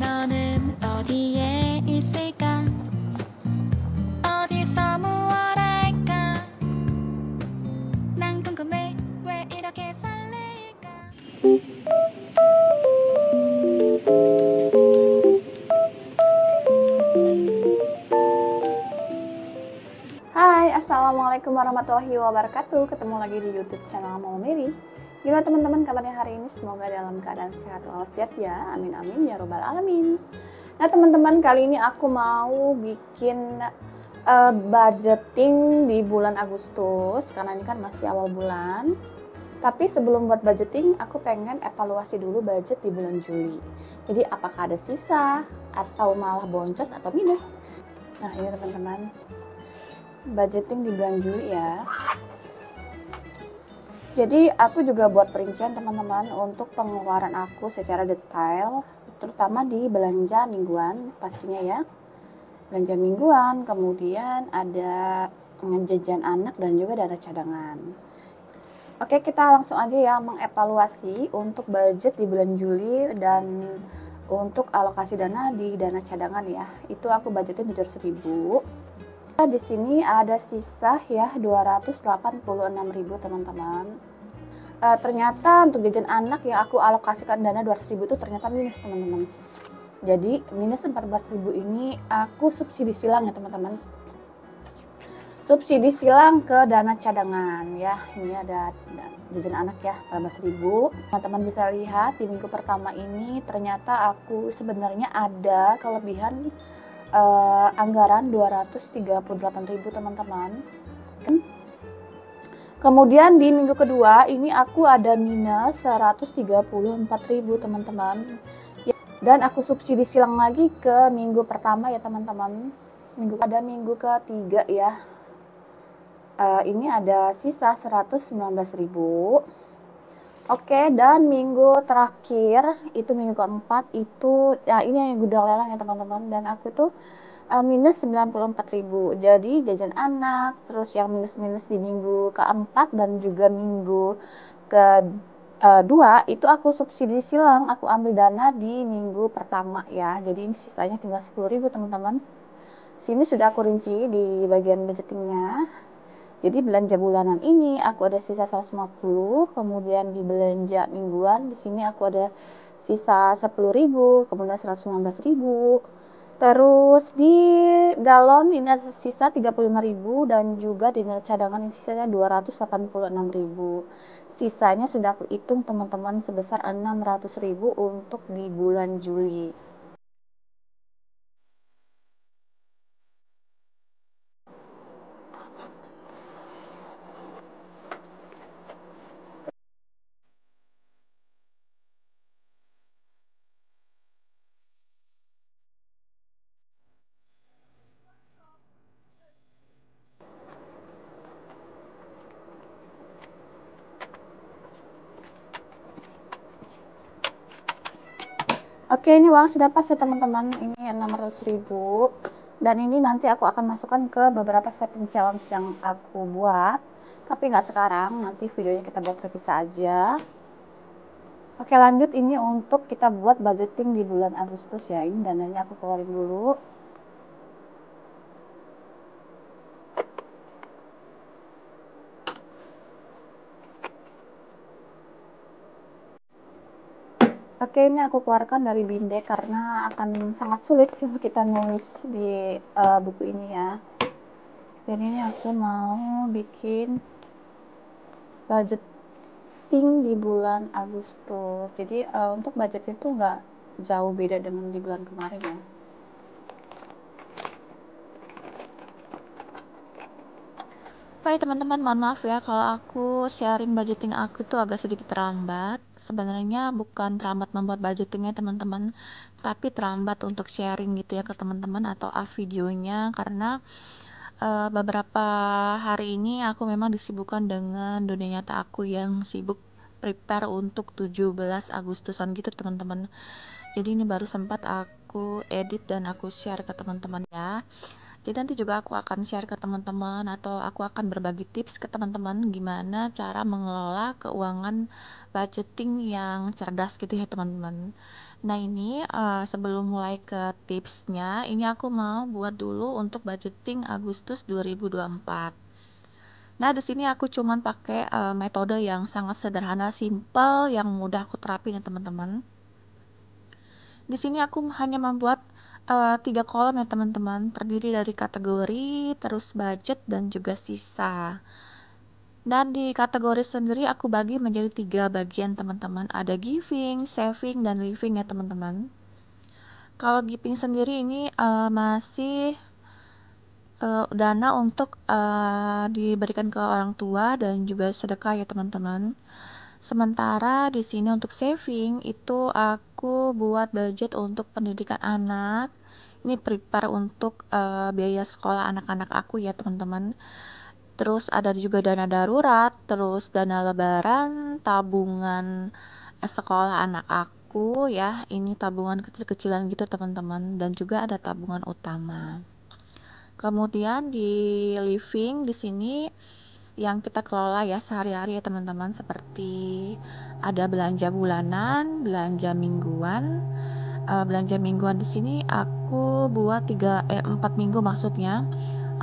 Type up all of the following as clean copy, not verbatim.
너는 어디에 있을까? 어디서 무얼 할까? 난 궁금해 왜 이렇게 설레일까? Hai, assalamualaikum warahmatullahi wabarakatuh. Ketemu lagi di YouTube channel Mama Mary. Gimana teman-teman kabarnya hari ini? Semoga dalam keadaan sehat walafiat ya. Amin amin ya robbal alamin. Nah teman-teman, kali ini aku mau bikin budgeting di bulan Agustus karena ini kan masih awal bulan. Tapi sebelum buat budgeting, aku pengen evaluasi dulu budget di bulan Juli. Jadi apakah ada sisa atau malah boncos atau minus? Nah ini teman-teman, budgeting di bulan Juli ya. Jadi aku juga buat perincian teman-teman untuk pengeluaran aku secara detail, terutama di belanja mingguan pastinya ya. Belanja mingguan, kemudian ada jajan anak dan juga dana cadangan. Oke, kita langsung aja ya mengevaluasi untuk budget di bulan Juli dan untuk alokasi dana di dana cadangan ya. Itu aku budgetin 700.000. Di sini ada sisa ya 286.000 teman-teman. Ternyata untuk jajan anak yang aku alokasikan dana 200.000 itu ternyata minus teman-teman. Jadi minus 14.000 ini aku subsidi silang ya teman-teman. Subsidi silang ke dana cadangan ya. Ini ada jajan anak ya 14.000. Teman-teman bisa lihat di minggu pertama ini ternyata aku sebenarnya ada kelebihan anggaran 238.000 teman-teman. Kemudian di minggu kedua ini aku ada minus 134.000 teman-teman. Dan aku subsidi silang lagi ke minggu pertama ya teman-teman. Minggu ketiga ya. Ini ada sisa 119.000. Oke, dan minggu terakhir itu minggu keempat itu ya ini yang gudang lelang ya teman-teman, dan aku tuh minus 94.000. Jadi jajan anak, terus yang minus-minus di minggu keempat dan juga minggu kedua itu aku subsidi silang, aku ambil dana di minggu pertama ya. Jadi ini sisanya tinggal 10.000 teman-teman. Sini sudah aku rinci di bagian budgetingnya. Jadi belanja bulanan ini aku ada sisa 150, kemudian di belanja mingguan di sini aku ada sisa 10.000, kemudian 119.000. Terus di galon ini ada sisa 35.000 dan juga di cadangan ini sisanya 286.000. Sisanya sudah aku hitung teman-teman sebesar 600.000 untuk di bulan Juli. Oke, ini uang sudah pas ya teman-teman. Ini 600.000 dan ini nanti aku akan masukkan ke beberapa saving challenge yang aku buat, tapi nggak sekarang, nanti videonya kita buat terpisah aja. Oke, lanjut ini untuk kita buat budgeting di bulan Agustus ya. Ini dananya aku keluarin dulu. Oke, ini aku keluarkan dari Binde karena akan sangat sulit kalau kita nulis di buku ini ya. Dan ini aku mau bikin budgeting di bulan Agustus. Jadi untuk budget itu nggak jauh beda dengan di bulan kemarin ya. Baik teman-teman, mohon maaf ya kalau aku sharing budgeting aku tuh agak sedikit terlambat. Sebenarnya bukan terlambat membuat budgetingnya teman-teman, tapi terlambat untuk sharing gitu ya ke teman-teman atau videonya karena beberapa hari ini aku memang disibukkan dengan dunia nyata aku yang sibuk prepare untuk 17 Agustusan gitu teman-teman. Jadi ini baru sempat aku edit dan aku share ke teman-teman ya. Jadi nanti juga aku akan share ke teman-teman atau aku akan berbagi tips ke teman-teman gimana cara mengelola keuangan budgeting yang cerdas gitu ya teman-teman. Nah ini sebelum mulai ke tipsnya, ini aku mau buat dulu untuk budgeting Agustus 2024. Nah, di sini aku cuman pakai metode yang sangat sederhana, simple, yang mudah aku terapin ya teman-teman. Di sini aku hanya membuat 3 kolom ya teman-teman, terdiri dari kategori, terus budget dan juga sisa. Dan di kategori sendiri aku bagi menjadi 3 bagian teman-teman. Ada giving, saving, dan living ya teman-teman. Kalau giving sendiri ini masih dana untuk diberikan ke orang tua dan juga sedekah ya teman-teman. Sementara di sini untuk saving itu aku buat budget untuk pendidikan anak. Ini prepare untuk biaya sekolah anak-anak aku ya teman-teman. Terus ada juga dana darurat, terus dana lebaran, tabungan sekolah anak aku ya. Ini tabungan kecil-kecilan gitu teman-teman, dan juga ada tabungan utama. Kemudian di living di sini yang kita kelola ya sehari-hari ya teman-teman, seperti ada belanja bulanan, belanja mingguan. Belanja mingguan di sini aku buat 4 minggu maksudnya.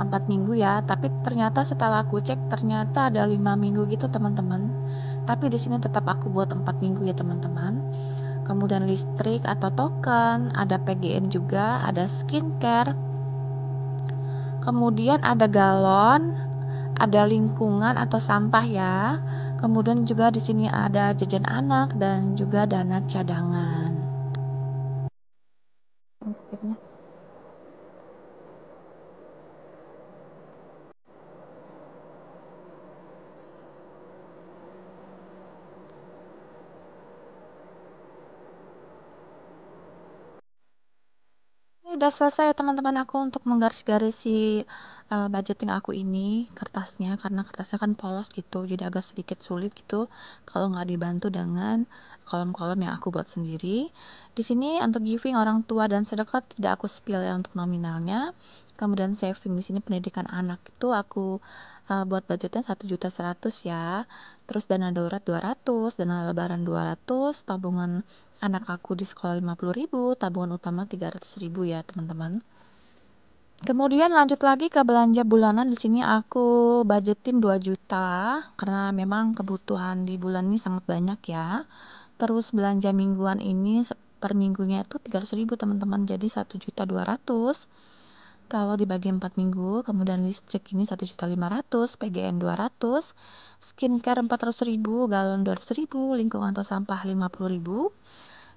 4 minggu ya, tapi ternyata setelah aku cek ternyata ada 5 minggu gitu teman-teman. Tapi di sini tetap aku buat 4 minggu ya teman-teman. Kemudian listrik atau token, ada PGN juga, ada skincare. Kemudian ada galon, ada lingkungan atau sampah ya. Kemudian juga di sini ada jajan anak dan juga dana cadangan. Ini udah selesai ya teman-teman aku untuk menggaris-garisi budgeting aku ini kertasnya, karena kertasnya kan polos gitu, jadi agak sedikit sulit gitu kalau nggak dibantu dengan kolom-kolom yang aku buat sendiri. Di sini untuk giving orang tua dan sedekah tidak aku spill ya untuk nominalnya. Kemudian saving di sini pendidikan anak itu aku buat budgetnya 1.100.000 ya. Terus dana darurat 200, dana lebaran 200, tabungan anak aku di sekolah 50.000, tabungan utama 300.000 ya teman-teman. Kemudian lanjut lagi ke belanja bulanan. Di sini aku budgetin 2 juta karena memang kebutuhan di bulan ini sangat banyak ya. Terus belanja mingguan ini per minggunya itu 300.000 teman-teman, jadi 1.200.000. Kalau dibagi 4 minggu, kemudian listrik ini 1.500.000, PGN 200, skincare 400.000, galon 200.000, lingkungan atau sampah 50.000,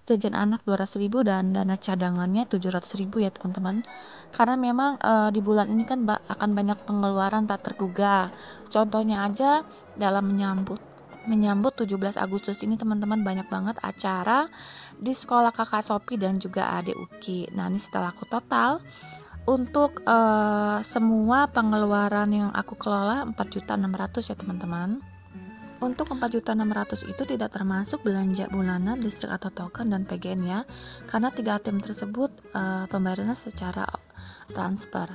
jajan anak 200.000, dan dana cadangannya 700.000 ya teman-teman. Karena memang di bulan ini kan akan banyak pengeluaran tak terduga. Contohnya aja dalam menyambut 17 Agustus ini teman-teman, banyak banget acara di sekolah kakak Sopi dan juga adik Uki. Nah ini setelah aku total untuk semua pengeluaran yang aku kelola 4.600.000 ya teman-teman. Untuk 4.600.000 itu tidak termasuk belanja bulanan, listrik atau token, dan PGN ya, karena 3 item tersebut pembayarannya secara transfer.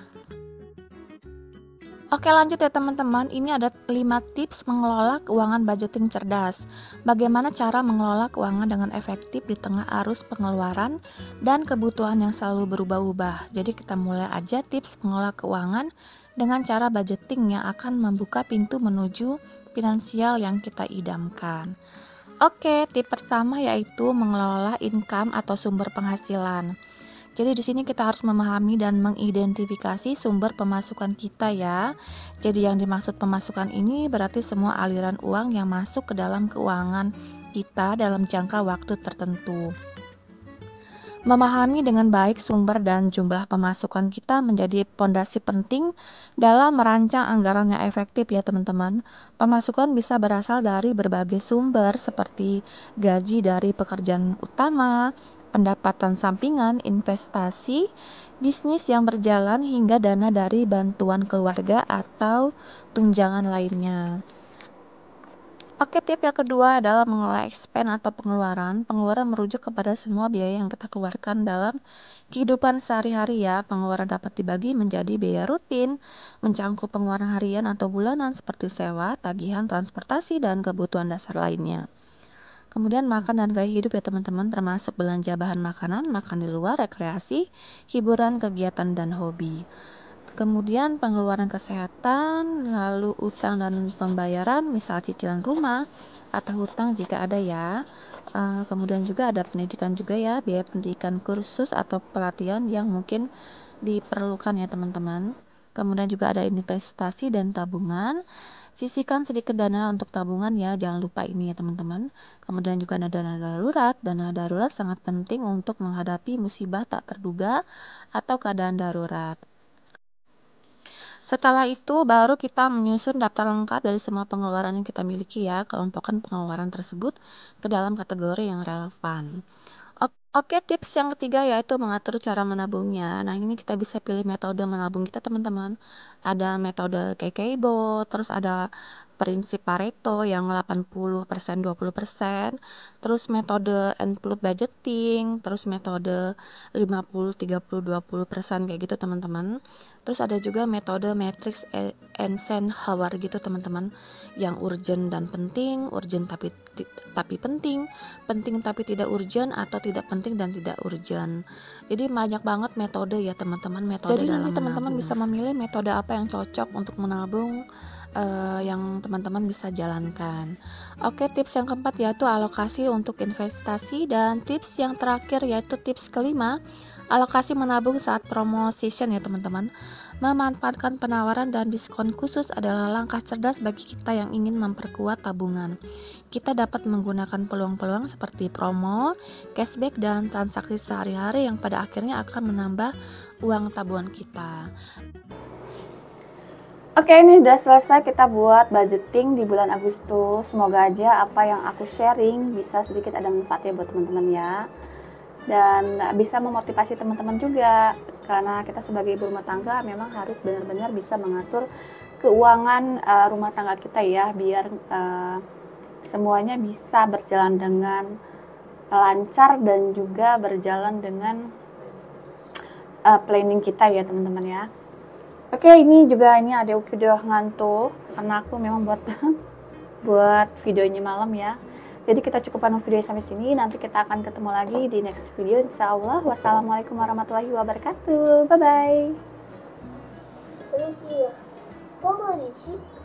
Oke lanjut ya teman-teman, ini ada 5 tips mengelola keuangan budgeting cerdas. Bagaimana cara mengelola keuangan dengan efektif di tengah arus pengeluaran dan kebutuhan yang selalu berubah-ubah. Jadi kita mulai aja tips mengelola keuangan dengan cara budgeting yang akan membuka pintu menuju finansial yang kita idamkan. Oke, tip pertama yaitu mengelola income atau sumber penghasilan. Jadi di sini kita harus memahami dan mengidentifikasi sumber pemasukan kita ya. Jadi yang dimaksud pemasukan ini berarti semua aliran uang yang masuk ke dalam keuangan kita dalam jangka waktu tertentu. Memahami dengan baik sumber dan jumlah pemasukan kita menjadi pondasi penting dalam merancang anggaran yang efektif ya teman-teman. Pemasukan bisa berasal dari berbagai sumber seperti gaji dari pekerjaan utama, pendapatan sampingan, investasi, bisnis yang berjalan, hingga dana dari bantuan keluarga atau tunjangan lainnya. Oke, tip yang kedua adalah mengelola expense atau pengeluaran. Pengeluaran merujuk kepada semua biaya yang kita keluarkan dalam kehidupan sehari-hari ya. Pengeluaran dapat dibagi menjadi biaya rutin, mencangkup pengeluaran harian atau bulanan seperti sewa, tagihan, transportasi, dan kebutuhan dasar lainnya. Kemudian makan dan gaya hidup ya teman-teman, termasuk belanja bahan makanan, makan di luar, rekreasi, hiburan, kegiatan, dan hobi. Kemudian pengeluaran kesehatan, lalu utang dan pembayaran, misal cicilan rumah atau hutang jika ada ya. Kemudian juga ada pendidikan juga ya, biaya pendidikan kursus atau pelatihan yang mungkin diperlukan ya teman-teman. Kemudian juga ada investasi dan tabungan. Sisihkan sedikit dana untuk tabungan ya, jangan lupa ini ya teman-teman. Kemudian juga ada dana darurat. Dana darurat sangat penting untuk menghadapi musibah tak terduga atau keadaan darurat. Setelah itu baru kita menyusun daftar lengkap dari semua pengeluaran yang kita miliki ya, kelompokkan pengeluaran tersebut ke dalam kategori yang relevan. Oke, tips yang ketiga yaitu mengatur cara menabungnya. Nah, ini kita bisa pilih metode menabung kita teman-teman. Ada metode Kekeibo, terus ada prinsip Pareto yang 80% 20%, terus metode envelope budgeting, terus metode 50 30 20% kayak gitu teman-teman. Terus ada juga metode matrix Eisenhower gitu teman-teman, yang urgent dan penting, urgent tapi penting, penting tapi tidak urgent, atau tidak penting dan tidak urgent. Jadi banyak banget metode ya teman-teman, metode Jadi dalam nanti teman-teman menabung. bisa memilih metode apa yang cocok untuk menabung, yang teman-teman bisa jalankan. Oke, tips yang keempat yaitu alokasi untuk investasi, dan tips yang terakhir yaitu tips kelima, alokasi menabung saat promo season ya teman-teman. Memanfaatkan penawaran dan diskon khusus adalah langkah cerdas bagi kita yang ingin memperkuat tabungan. Kita dapat menggunakan peluang-peluang seperti promo, cashback, dan transaksi sehari-hari yang pada akhirnya akan menambah uang tabungan kita. Oke, ini udah selesai kita buat budgeting di bulan Agustus. Semoga aja apa yang aku sharing bisa sedikit ada manfaatnya buat teman-teman ya. Dan bisa memotivasi teman-teman juga, karena kita sebagai ibu rumah tangga memang harus benar-benar bisa mengatur keuangan rumah tangga kita ya, biar semuanya bisa berjalan dengan lancar dan juga berjalan dengan planning kita ya teman-teman ya. Oke, ini ada Uki udah ngantuk karena aku memang buat videonya malam ya. Jadi kita cukupkan video sampai sini. Nanti kita akan ketemu lagi di next video insya Allah. Wassalamualaikum warahmatullahi wabarakatuh. Bye bye.